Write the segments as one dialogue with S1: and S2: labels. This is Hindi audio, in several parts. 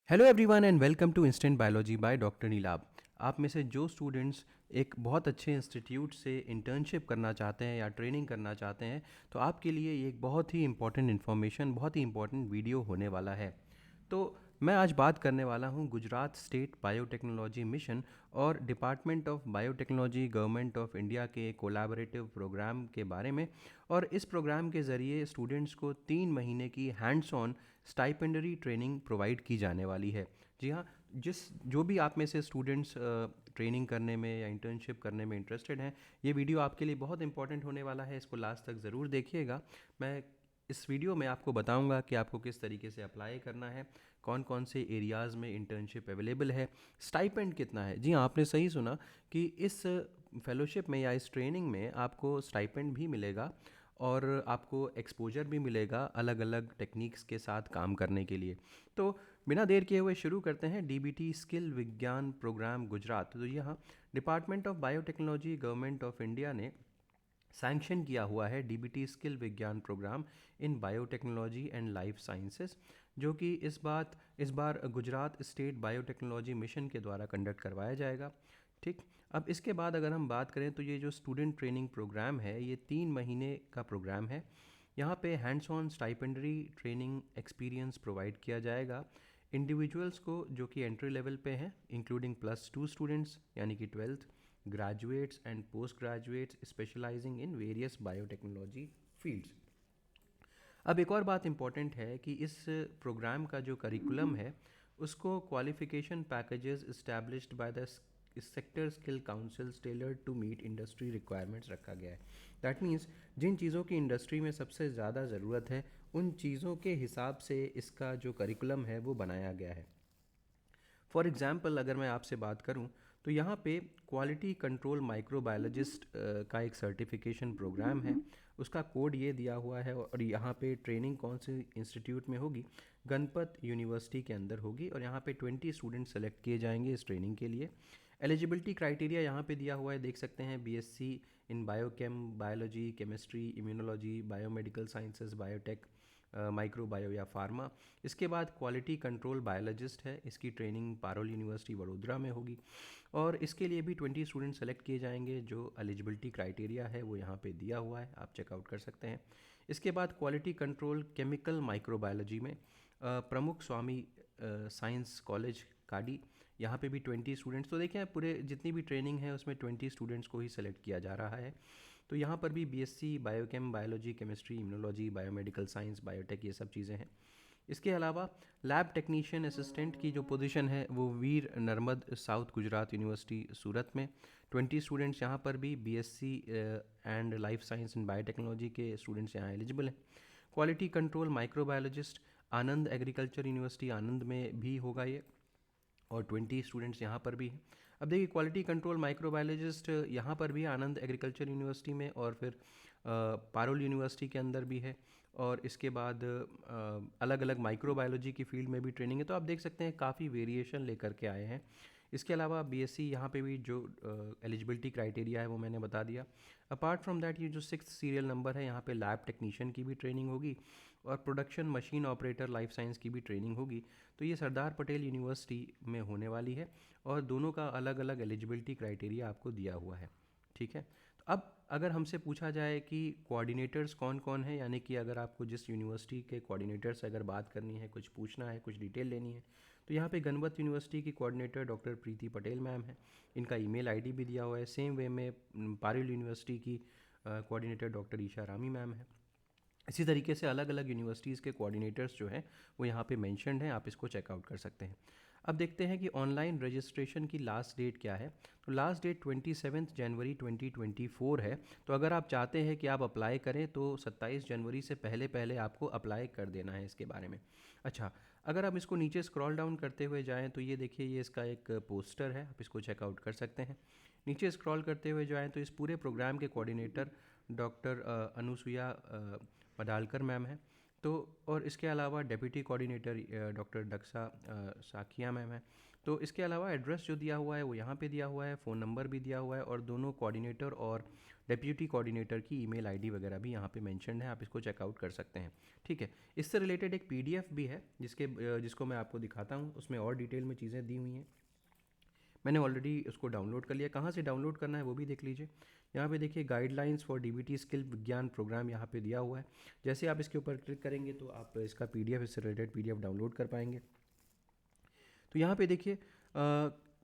S1: Hello everyone and welcome to instant biology by doctor Nilab. आप में से जो स्टूडेंट्स एक बहुत अच्छे इंस्टीट्यूट से इंटर्नशिप करना चाहते हैं या ट्रेनिंग करना चाहते हैं, तो आपके लिए ये एक बहुत ही इंपॉर्टेंट इन्फॉर्मेशन, बहुत ही इंपॉर्टेंट वीडियो होने वाला है। तो मैं आज बात करने वाला हूँ गुजरात स्टेट बायोटेक्नोलॉजी मिशन और department of biotechnology government of India के कोलैबोरेटिव प्रोग्राम के बारे में। और इस प्रोग्राम के ज़रिए स्टूडेंट्स को 3 महीने की hands on stipendiary training provide की जाने वाली है। जी हाँ, जो भी आप में से स्टूडेंट्स ट्रेनिंग करने में या इंटर्नशिप करने में इंटरेस्टेड हैं, ये वीडियो आपके लिए बहुत इंपॉर्टेंट होने वाला है। इसको लास्ट तक ज़रूर देखिएगा। मैं इस वीडियो में आपको बताऊंगा कि आपको किस तरीके से अप्लाई करना है, कौन कौन से एरियाज़ में इंटर्नशिप अवेलेबल है, स्टाइपेंड कितना है। जी हाँ, आपने सही सुना कि इस फेलोशिप में या इस ट्रेनिंग में आपको स्टाइपेंड भी मिलेगा और आपको एक्सपोजर भी मिलेगा अलग अलग टेक्निक्स के साथ काम करने के लिए। तो बिना देर किए हुए शुरू करते हैं। DBT skill Vigyan programme Gujarat, तो यहाँ department of biotechnology government of India ने सैंक्शन किया हुआ है DBT skill Vigyan programme in biotechnology and life sciences, जो कि इस बार गुजरात स्टेट बायोटेक्नोलॉजी मिशन के द्वारा कंडक्ट करवाया जाएगा। ठीक। अब इसके बाद अगर हम बात करें तो ये जो स्टूडेंट ट्रेनिंग प्रोग्राम है, ये 3 महीने का प्रोग्राम है। यहाँ पे hands on stipendiary training experience provide किया जाएगा इंडिविजुअल्स को जो कि एंट्री लेवल पे हैं, इंक्लूडिंग +2 स्टूडेंट्स यानी कि 12th, graduates and post graduates specialising in various biotechnology fields. अब एक और बात इम्पॉर्टेंट है कि इस प्रोग्राम का जो करिकुलम है, उसको qualification packages established by the sector skill councils tailored to meet industry requirements रखा गया है। दैट मीन्स जिन चीज़ों की इंडस्ट्री में सबसे ज़्यादा ज़रूरत है, उन चीज़ों के हिसाब से इसका जो करिकुलम है वो बनाया गया है। फॉर एग्ज़ाम्पल अगर मैं आपसे बात करूं तो यहाँ पे क्वालिटी कंट्रोल माइक्रोबायोलॉजिस्ट का एक सर्टिफिकेशन प्रोग्राम है। उसका कोड ये दिया हुआ है और यहाँ पे ट्रेनिंग कौन से इंस्टीट्यूट में होगी, गणपत यूनिवर्सिटी के अंदर होगी और यहाँ पे 20 स्टूडेंट सेलेक्ट किए जाएंगे इस ट्रेनिंग के लिए। एलिजिबिलिटी क्राइटेरिया यहाँ पे दिया हुआ है, देख सकते हैं। BSc in biochem, biology, chemistry, immunology, biomedical sciences, biotech, microbio या फार्मा। इसके बाद क्वालिटी कंट्रोल बायोलॉजिस्ट है, इसकी ट्रेनिंग पारुल यूनिवर्सिटी वडोदरा में होगी और इसके लिए भी 20 स्टूडेंट सेलेक्ट किए जाएंगे। जो एलिजिबिलिटी क्राइटेरिया है वो यहाँ पे दिया हुआ है, आप चेकआउट कर सकते हैं। इसके बाद क्वालिटी कंट्रोल केमिकल माइक्रोबायोलॉजी में प्रमुख स्वामी साइंस कॉलेज काडी, यहाँ पे भी 20 स्टूडेंट्स। तो देखें, पूरे जितनी भी ट्रेनिंग है उसमें 20 स्टूडेंट्स को ही सेलेक्ट किया जा रहा है। तो यहाँ पर भी BSc biochem, biology, chemistry, immunology, biomedical science, biotech, ये सब चीज़ें हैं। इसके अलावा लैब टेक्नीशियन असिस्टेंट की जो पोजीशन है वो वीर नर्मद साउथ गुजरात यूनिवर्सिटी सूरत में 20 स्टूडेंट्स, यहाँ पर भी BSc and life science and biotechnology के स्टूडेंट्स यहाँ एलिजिबल हैं। क्वालिटी कंट्रोल माइक्रोबायोलॉजिस्ट आनंद एग्रीकल्चर यूनिवर्सिटी आनंद में भी होगा ये और 20 स्टूडेंट्स यहाँ पर भी हैं। अब देखिए, क्वालिटी कंट्रोल माइक्रोबायोलॉजिस्ट यहाँ पर भी आनंद एग्रीकल्चर यूनिवर्सिटी में और फिर पारुल यूनिवर्सिटी के अंदर भी है और इसके बाद अलग अलग माइक्रोबायोलॉजी की फील्ड में भी ट्रेनिंग है। तो आप देख सकते हैं काफ़ी वेरिएशन लेकर के आए हैं। इसके अलावा बीएससी यहाँ पे भी जो एलिजिबिलिटी क्राइटेरिया है वो मैंने बता दिया। अपार्ट फ्रॉम दैट, ये जो 6th सीरियल नंबर है, यहाँ पे लैब टेक्नीशियन की भी ट्रेनिंग होगी और production machine operator life science की भी ट्रेनिंग होगी। तो ये सरदार पटेल यूनिवर्सिटी में होने वाली है और दोनों का अलग अलग एलिजिबिलिटी क्राइटेरिया आपको दिया हुआ है। ठीक है। तो अब अगर हमसे पूछा जाए कि कोऑर्डिनेटर्स कौन कौन है, यानी कि अगर आपको जिस यूनिवर्सिटी के कोऑर्डिनेटर से अगर बात करनी है, कुछ पूछना है, कुछ डिटेल लेनी है, तो यहाँ पे गणपत यूनिवर्सिटी की कोऑर्डिनेटर डॉक्टर प्रीति पटेल मैम है। इनका ईमेल आईडी भी दिया हुआ है। सेम वे में पारुल यूनिवर्सिटी की coordinator doctor Isha Rami ma'am है। इसी तरीके से अलग अलग यूनिवर्सिटीज़ के कोऑर्डिनेटर्स जो हैं वो यहाँ पे मेंशन्ड हैं, आप इसको चेकआउट कर सकते हैं। अब देखते हैं कि ऑनलाइन रजिस्ट्रेशन की लास्ट डेट क्या है। तो लास्ट डेट 27 जनवरी 2024 है। तो अगर आप चाहते हैं कि आप अप्लाई करें तो 27 जनवरी से पहले पहले आपको अप्लाई कर देना है इसके बारे में। अच्छा, अगर आप इसको नीचे स्क्रॉल डाउन करते हुए जाएँ तो ये देखिए, ये इसका एक पोस्टर है, आप इसको चेकआउट कर सकते हैं। नीचे स्क्रॉल करते हुए जाएँ तो इस पूरे प्रोग्राम के कोऑर्डिनेटर डॉक्टर अनुसुईया पडालकर मैम है। तो और इसके अलावा deputy coordinator doctor Daksha Saikia ma'am है। तो इसके अलावा एड्रेस जो दिया हुआ है वो यहाँ पे दिया हुआ है, फ़ोन नंबर भी दिया हुआ है, और दोनों कोऑर्डिनेटर और डेप्यूटी कोऑर्डिनेटर की ईमेल आईडी वगैरह भी यहाँ पे मेंशन्ड है, आप इसको चेकआउट कर सकते हैं। ठीक है, इससे रिलेटेड एक पीडीएफ भी है जिसको मैं आपको दिखाता हूँ, उसमें और डिटेल में चीज़ें दी हुई हैं। मैंने ऑलरेडी उसको डाउनलोड कर लिया, कहाँ से डाउनलोड करना है वो भी देख लीजिए। यहाँ पे देखिए guidelines for DBT skill Vigyan programme यहाँ पे दिया हुआ है। जैसे आप इसके ऊपर क्लिक करेंगे तो आप इसका पीडीएफ, इससे रिलेटेड पीडीएफ डाउनलोड कर पाएंगे। तो यहाँ पे देखिए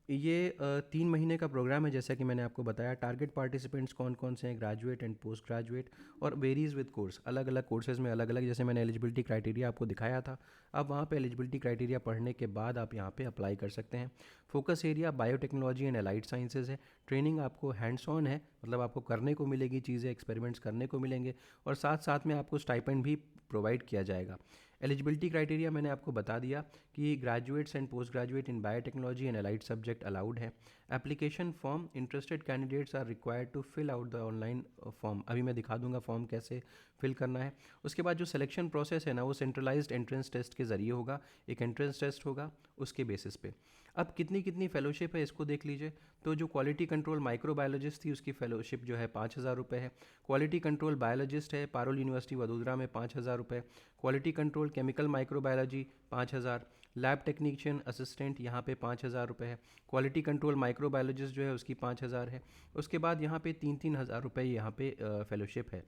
S1: ये 3 महीने का प्रोग्राम है, जैसा कि मैंने आपको बताया। टारगेट पार्टिसिपेंट्स कौन कौन से हैं, ग्रेजुएट एंड पोस्ट ग्रेजुएट, और वेरीज विद कोर्स, अलग अलग कोर्सेज में अलग अलग, जैसे मैंने एलिजिबिलिटी क्राइटेरिया आपको दिखाया था। अब वहाँ पे एलिजिबिलिटी क्राइटेरिया पढ़ने के बाद आप यहाँ पे अप्लाई कर सकते हैं। Focus area biotechnology and allied sciences है। ट्रेनिंग आपको हैंड्स ऑन है, मतलब आपको करने को मिलेगी चीज़ें, एक्सपेरिमेंट्स करने को मिलेंगे, और साथ साथ में आपको स्टाइपेंड भी प्रोवाइड किया जाएगा। एलिजिबिलिटी क्राइटेरिया मैंने आपको बता दिया कि graduates and post graduate in biotechnology and allied subject allowed है। Application form, interested candidates are required to fill out the online form. अभी मैं दिखा दूंगा फॉर्म कैसे फिल करना है। उसके बाद जो सिलेक्शन प्रोसेस है ना, वो सेंट्रलाइज्ड एंट्रेंस टेस्ट के ज़रिए होगा। एक एंट्रेंस टेस्ट होगा, उसके बेसिस पे। अब कितनी कितनी फेलोशिप है इसको देख लीजिए। तो जो क्वालिटी कंट्रोल माइक्रोबायोलॉजिस्ट थी उसकी फेलोशिप जो है 5,000 रुपये है। क्वालिटी कंट्रोल बायोलॉजिस्ट है पारुल यूनिवर्सिटी वडोदरा में 5,000 रुपये। Quality control chemical microbiology 5,000। Lab technician assistant यहाँ पे 5,000 रुपये है। क्वालिटी कंट्रोल माइक्रोबायोलॉजिस्ट जो है उसकी 5,000 है। उसके बाद यहाँ पे 3,000 रुपये यहाँ पे फेलोशिप है।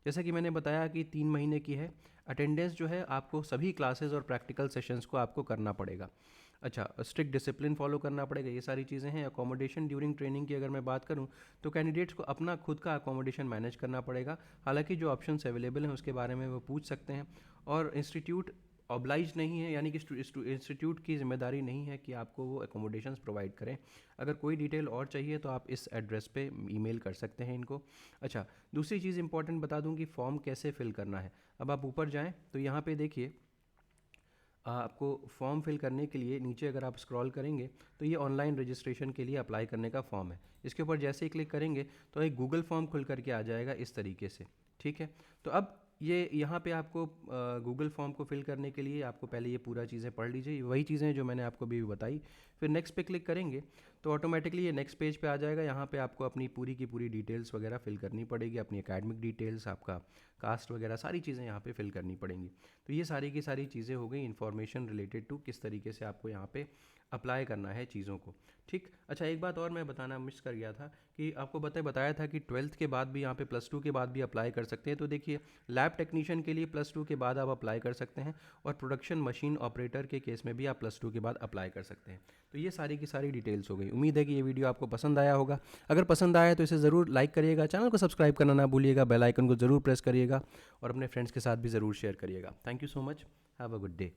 S1: जैसा कि मैंने बताया कि 3 महीने की है। अटेंडेंस जो है आपको सभी क्लासेस और प्रैक्टिकल सेशंस को आपको करना पड़ेगा। अच्छा, स्ट्रिक्ट डिसिप्लिन फॉलो करना पड़ेगा, ये सारी चीज़ें हैं। अकोमोडेशन ड्यूरिंग ट्रेनिंग की अगर मैं बात करूं तो कैंडिडेट्स को अपना खुद का अकोमोडेशन मैनेज करना पड़ेगा। हालांकि जो ऑप्शंस अवेलेबल हैं उसके बारे में वो पूछ सकते हैं। और इंस्टीट्यूट ऑब्लाइज नहीं है, यानी कि इंस्टीट्यूट की जिम्मेदारी नहीं है कि आपको वो अकोमोडेशंस प्रोवाइड करें। अगर कोई डिटेल और चाहिए तो आप इस एड्रेस पे ईमेल कर सकते हैं इनको। अच्छा, दूसरी चीज़ इंपॉर्टेंट बता दूं कि फॉर्म कैसे फिल करना है। अब आप ऊपर जाएं तो यहाँ पे देखिए आपको फॉर्म फिल करने के लिए नीचे अगर आप स्क्रॉल करेंगे तो ये ऑनलाइन रजिस्ट्रेशन के लिए अप्लाई करने का फॉर्म है। इसके ऊपर जैसे ही क्लिक करेंगे तो एक गूगल फॉर्म खुल करके आ जाएगा इस तरीके से। ठीक है, तो अब ये यहाँ पे आपको गूगल फॉर्म को फिल करने के लिए आपको पहले ये पूरा चीज़ें पढ़ लीजिए, वही चीज़ें जो मैंने आपको अभी बताई। फिर नेक्स्ट पे क्लिक करेंगे तो ऑटोमेटिकली ये नेक्स्ट पेज पे आ जाएगा। यहाँ पे आपको अपनी पूरी की पूरी डिटेल्स वगैरह फिल करनी पड़ेगी, अपनी एकेडमिक डिटेल्स, आपका कास्ट वगैरह सारी चीज़ें यहाँ पे फिल करनी पड़ेंगी। तो ये सारी की सारी चीज़ें हो गई इन्फॉर्मेशन रिलेटेड टू किस तरीके से आपको यहाँ पे अप्लाई करना है चीज़ों को। ठीक, अच्छा एक बात और मैं बताना मिस कर गया था कि आपको बताया था कि 12th के बाद भी यहाँ पे +2 के बाद भी अप्लाई कर सकते हैं। तो देखिए लैब टेक्नीशियन के लिए +2 के बाद आप अप्लाई कर सकते हैं, और प्रोडक्शन मशीन ऑपरेटर के केस में भी आप +2 के बाद अप्लाई कर सकते हैं। तो ये सारी की सारी डिटेल्स हो गई। उम्मीद है कि ये वीडियो आपको पसंद आया होगा। अगर पसंद आया तो इसे ज़रूर लाइक करिएगा, चैनल को सब्सक्राइब करना ना भूलिएगा, बेल आइकन को ज़रूर प्रेस करिएगा, और अपने फ्रेंड्स के साथ भी ज़रूर शेयर करिएगा। Thank you so much, have a good day.